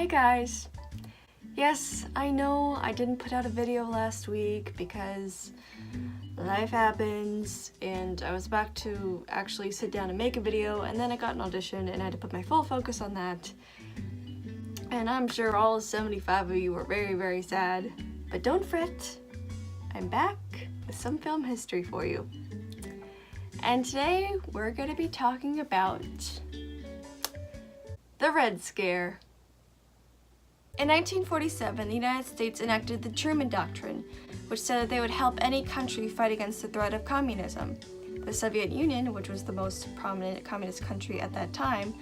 Hey guys! Yes, I know I didn't put out a video last week because life happens and I was about to actually sit down and make a video, and then I got an audition and I had to put my full focus on that. And I'm sure all 75 of you were very, very sad. But don't fret, I'm back with some film history for you. And today we're going to be talking about the Red Scare. In 1947, the United States enacted the Truman Doctrine, which said that they would help any country fight against the threat of communism. The Soviet Union, which was the most prominent communist country at that time,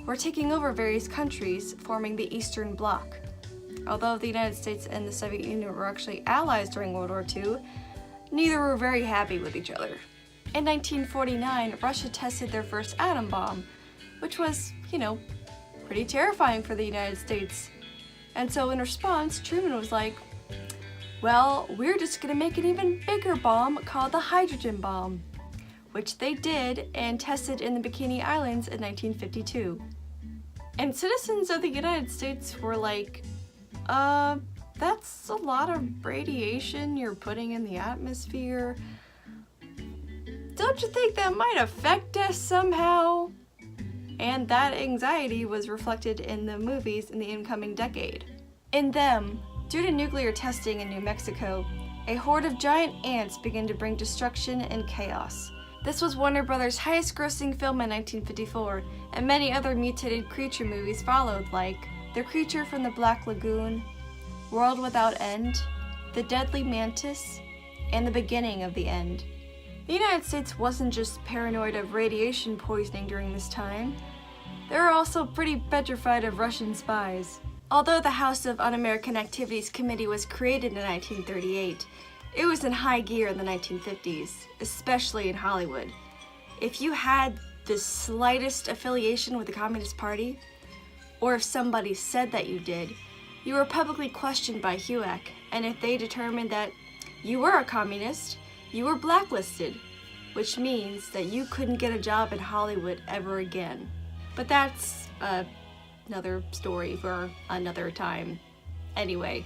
were taking over various countries, forming the Eastern Bloc. Although the United States and the Soviet Union were actually allies during World War II, neither were very happy with each other. In 1949, Russia tested their first atom bomb, which was, pretty terrifying for the United States. And so in response, Truman was like, well, we're just gonna make an even bigger bomb called the hydrogen bomb, which they did and tested in the Bikini Islands in 1952. And citizens of the United States were like, that's a lot of radiation you're putting in the atmosphere. Don't you think that might affect us somehow? And that anxiety was reflected in the movies in the incoming decade. In them, due to nuclear testing in New Mexico, a horde of giant ants began to bring destruction and chaos. This was Warner Brothers' highest-grossing film in 1954, and many other mutated creature movies followed, like The Creature from the Black Lagoon, World Without End, The Deadly Mantis, and The Beginning of the End. The United States wasn't just paranoid of radiation poisoning during this time. They were also pretty petrified of Russian spies. Although the House of Un-American Activities Committee was created in 1938, it was in high gear in the 1950s, especially in Hollywood. If you had the slightest affiliation with the Communist Party, or if somebody said that you did, you were publicly questioned by HUAC, and if they determined that you were a communist, you were blacklisted, which means that you couldn't get a job in Hollywood ever again. But that's another story for another time. Anyway,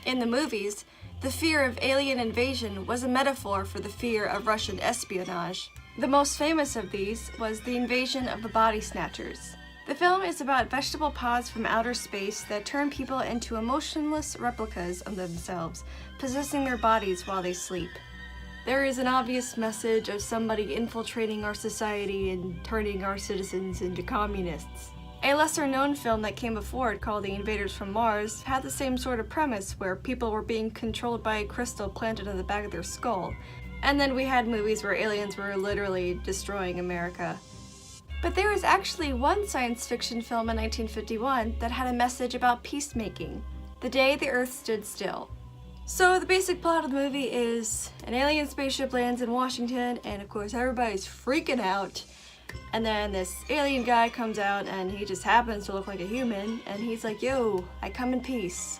in the movies, the fear of alien invasion was a metaphor for the fear of Russian espionage. The most famous of these was The Invasion of the Body Snatchers. The film is about vegetable pods from outer space that turn people into emotionless replicas of themselves, possessing their bodies while they sleep. There is an obvious message of somebody infiltrating our society and turning our citizens into communists. A lesser-known film that came before it, called The Invaders from Mars, had the same sort of premise where people were being controlled by a crystal planted on the back of their skull. And then we had movies where aliens were literally destroying America. But there was actually one science fiction film in 1951 that had a message about peacemaking, The Day the Earth Stood Still. So the basic plot of the movie is an alien spaceship lands in Washington, and of course everybody's freaking out. And then this alien guy comes out and he just happens to look like a human, and he's like, yo, I come in peace.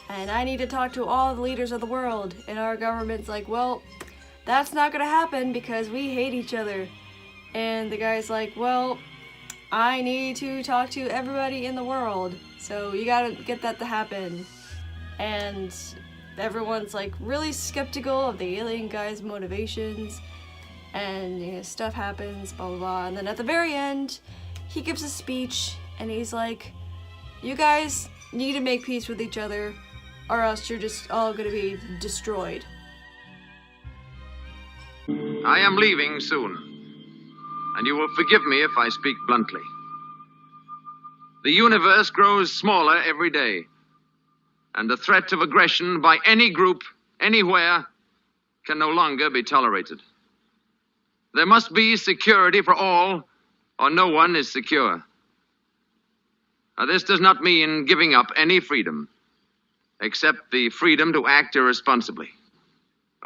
And I need to talk to all the leaders of the world. And our government's like, well, that's not gonna happen because we hate each other. And the guy's like, well, I need to talk to everybody in the world, so you gotta get that to happen. And everyone's like really skeptical of the alien guy's motivations, and stuff happens, blah blah blah. And then at the very end, he gives a speech and he's like, you guys need to make peace with each other or else you're just all gonna be destroyed. I am leaving soon, and you will forgive me if I speak bluntly. The universe grows smaller every day, and the threat of aggression by any group, anywhere, can no longer be tolerated. There must be security for all, or no one is secure. Now, this does not mean giving up any freedom, except the freedom to act irresponsibly.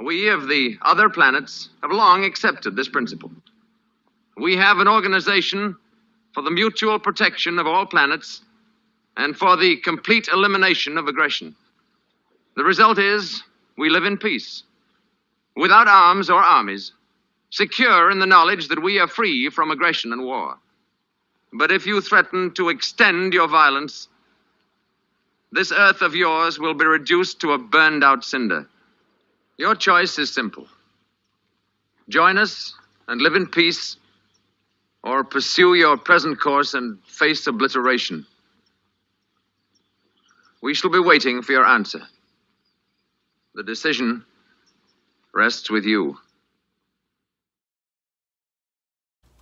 We of the other planets have long accepted this principle. We have an organization for the mutual protection of all planets and for the complete elimination of aggression. The result is we live in peace, without arms or armies, secure in the knowledge that we are free from aggression and war. But if you threaten to extend your violence, this Earth of yours will be reduced to a burned out cinder. Your choice is simple. Join us and live in peace, or pursue your present course and face obliteration. We shall be waiting for your answer. The decision rests with you.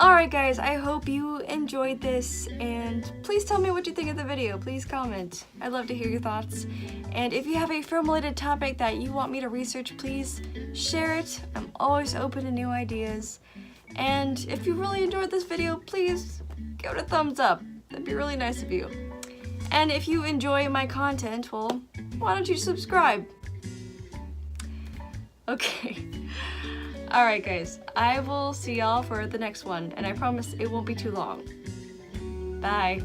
Alright guys, I hope you enjoyed this, and please tell me what you think of the video. Please comment. I'd love to hear your thoughts. And if you have a film-related topic that you want me to research, please share it. I'm always open to new ideas. And if you really enjoyed this video, please give it a thumbs up. That'd be really nice of you. And if you enjoy my content, well, why don't you subscribe? Okay. Alright guys, I will see y'all for the next one, and I promise it won't be too long. Bye.